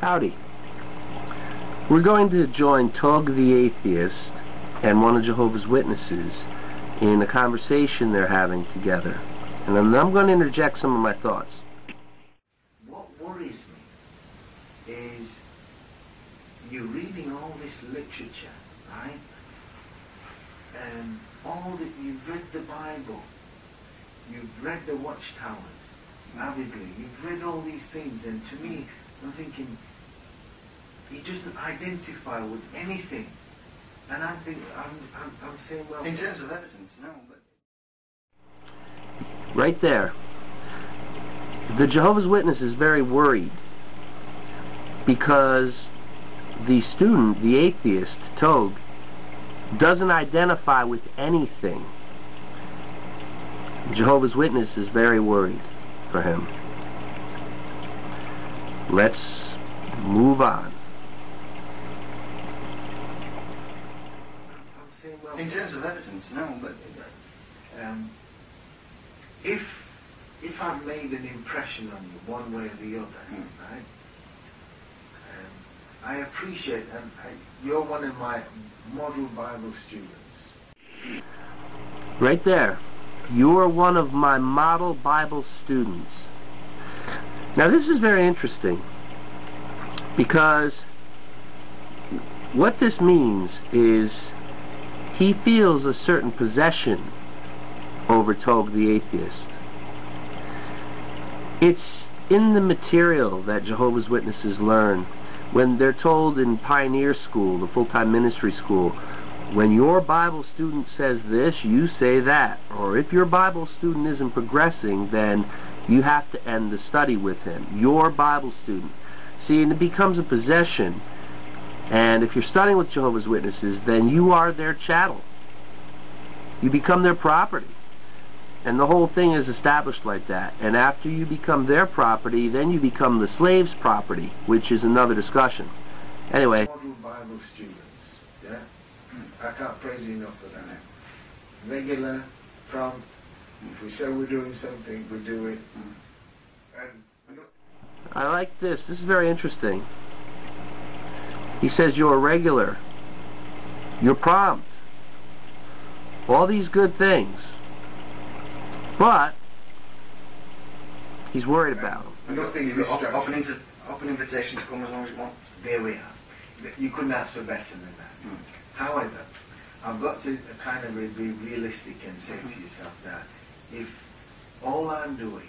Howdy. We're going to join Tug the Atheist and one of Jehovah's Witnesses in a conversation they're having together. And I'm going to interject some of my thoughts. What worries me is you're reading all this literature, right? And all that you've read the Bible, you've read the Watchtowers avidly, you've read all these things, and to me, I'm thinking, he doesn't identify with anything. And I'm saying, well, in terms of evidence, no, but right there, the Jehovah's Witness is very worried because the student, the atheist, Tug, doesn't identify with anything. Jehovah's Witness is very worried for him. Let's move on. I'm saying, well, in terms of evidence, no, but if I've made an impression on you one way or the other, right? I appreciate, and you're one of my model Bible students. Right there. You're one of my model Bible students. Now this is very interesting because what this means is he feels a certain possession over Tug the Atheist. It's in the material that Jehovah's Witnesses learn when they're told in Pioneer School, the full-time ministry school, when your Bible student says this, you say that. Or if your Bible student isn't progressing, then you have to end the study with him. Your Bible student. See, and it becomes a possession. And if you're studying with Jehovah's Witnesses, then you are their chattel. You become their property. And the whole thing is established like that. And after you become their property, then you become the slave's property, which is another discussion. Anyway. Model Bible students, yeah? I can't praise you enough for that. Regular, prompt. If we say we're doing something, we do it. And I like this. This is very interesting. He says you're regular. You're prompt. All these good things. But he's worried about them. Nothing you've got distracts. open invitation to come as long as you want. There we are. You couldn't ask for better than that. However, I've got to kind of be realistic and say to yourself that if all I'm doing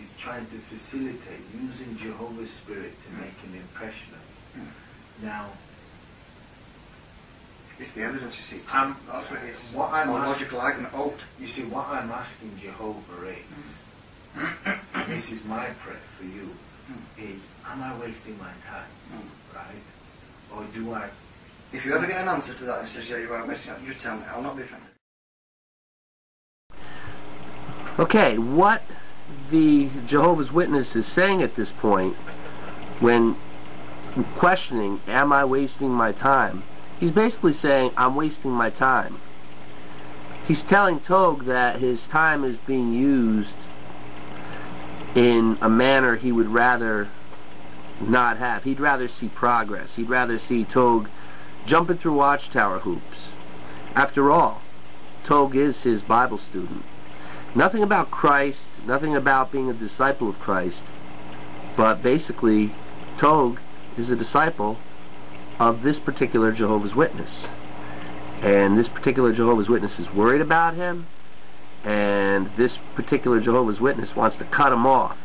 is trying to facilitate using Jehovah's Spirit to make an impression of you, now It's the evidence, you see. That's what it is. What I'm more asking, logical argument. Oh, you see, what I'm asking Jehovah is, and this is my prayer for you, is, am I wasting my time, right? Or do I? If you ever get an answer to that and says, yeah, you are wasting time, you tell me. I'll not be offended. Okay, what the Jehovah's Witness is saying at this point, when questioning, am I wasting my time? He's basically saying, I'm wasting my time. He's telling Tug that his time is being used in a manner he would rather not have. He'd rather see progress. He'd rather see Tug jumping through watchtower hoops. After all, Tug is his Bible student. Nothing about Christ, nothing about being a disciple of Christ, but basically Tug is a disciple of this particular Jehovah's Witness. And this particular Jehovah's Witness is worried about him, and this particular Jehovah's Witness wants to cut him off,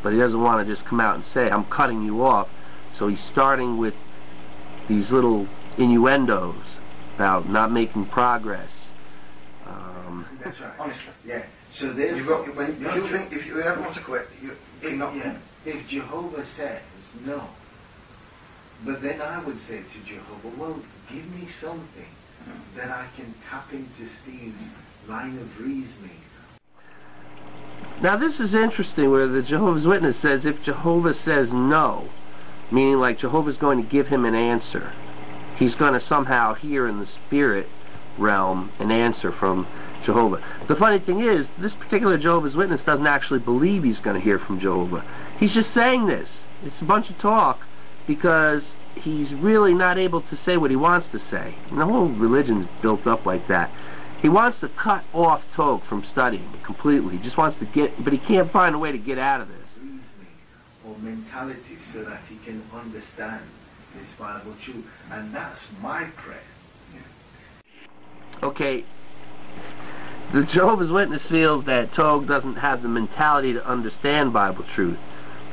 but he doesn't want to just come out and say, I'm cutting you off. So he's starting with these little innuendos about not making progress. That's right. Honestly. Yeah. So therefore, if you ever want to quit, if Jehovah says no, but then I would say to Jehovah, well, give me something that I can tap into Steve's line of reasoning. Now this is interesting where the Jehovah's Witness says if Jehovah says no, meaning like Jehovah's going to give him an answer, he's going to somehow hear in the spirit realm an answer from Jehovah. The funny thing is, this particular Jehovah's Witness doesn't actually believe he's going to hear from Jehovah. He's just saying this. It's a bunch of talk because he's really not able to say what he wants to say. And the whole religion's built up like that. He wants to cut off Tog from studying completely. He just wants to get, but he can't find a way to get out of this. Reasoning or mentality so that he can understand this Bible truth. And that's my prayer. Okay, the Jehovah's Witness feels that Tog doesn't have the mentality to understand Bible truth.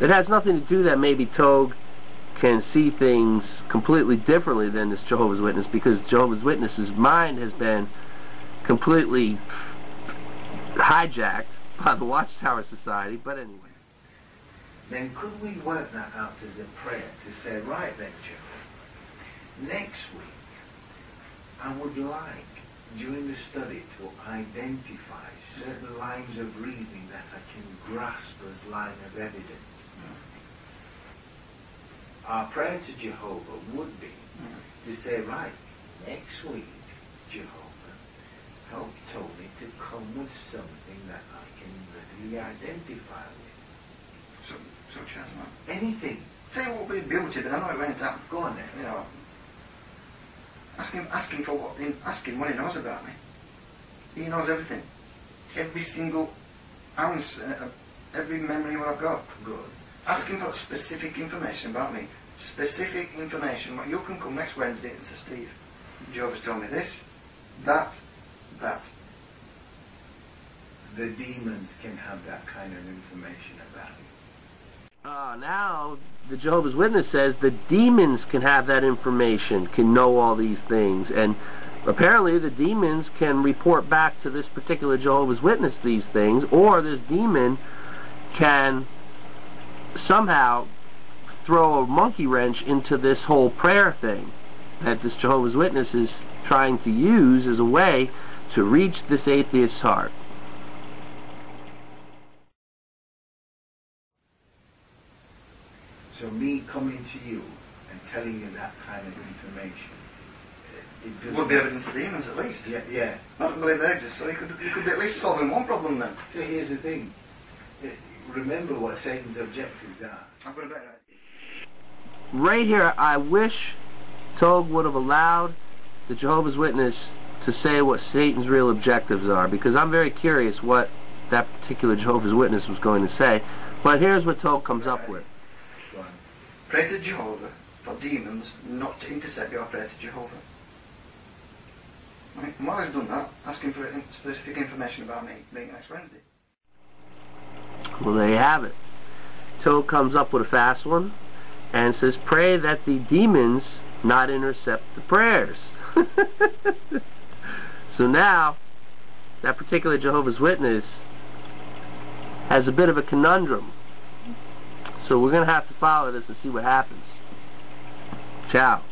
It has nothing to do that maybe Tog can see things completely differently than this Jehovah's Witness, because Jehovah's Witness's mind has been completely hijacked by the Watchtower Society. But anyway. Then could we work that out as a prayer to say, right then, Jehovah, next week I would like, during the study, to identify certain lines of reasoning that I can grasp as line of evidence. Our prayer to Jehovah would be to say, right, next week, Jehovah, help Tony to come with something that I can readily identify with. Such as what? Anything. Tell you what would be beauty, but I know it won't happen. Go on then. You know, ask him what he knows about me. He knows everything. Every single ounce, every memory what I've got. Good. Ask him for specific information about me. Specific information. You can come next Wednesday and say, Steve, Jehovah's told me this, that. The demons can have that kind of information about you. Now the Jehovah's Witness says the demons can have that information, can know all these things, and apparently the demons can report back to this particular Jehovah's Witness these things, or this demon can somehow throw a monkey wrench into this whole prayer thing that this Jehovah's Witness is trying to use as a way to reach this atheist's heart. So me coming to you and telling you that kind of information, it Would be evidence of demons at least. Yeah. I don't believe they exist, so you could be at least solving one problem then. So here's the thing. Remember what Satan's objectives are. I've got a better idea. Right here, I wish Tog would have allowed the Jehovah's Witness to say what Satan's real objectives are, because I'm very curious what that particular Jehovah's Witness was going to say. But here's what Tog comes up with. Go on. Pray to Jehovah for demons not to intercept your prayer to Jehovah. Right? And while he's done that, ask him for specific information about me being next Wednesday. Well, there you have it. Tog comes up with a fast one and says, pray that the demons not intercept the prayers. So now, that particular Jehovah's Witness has a bit of a conundrum. So we're going to have to follow this and see what happens. Ciao.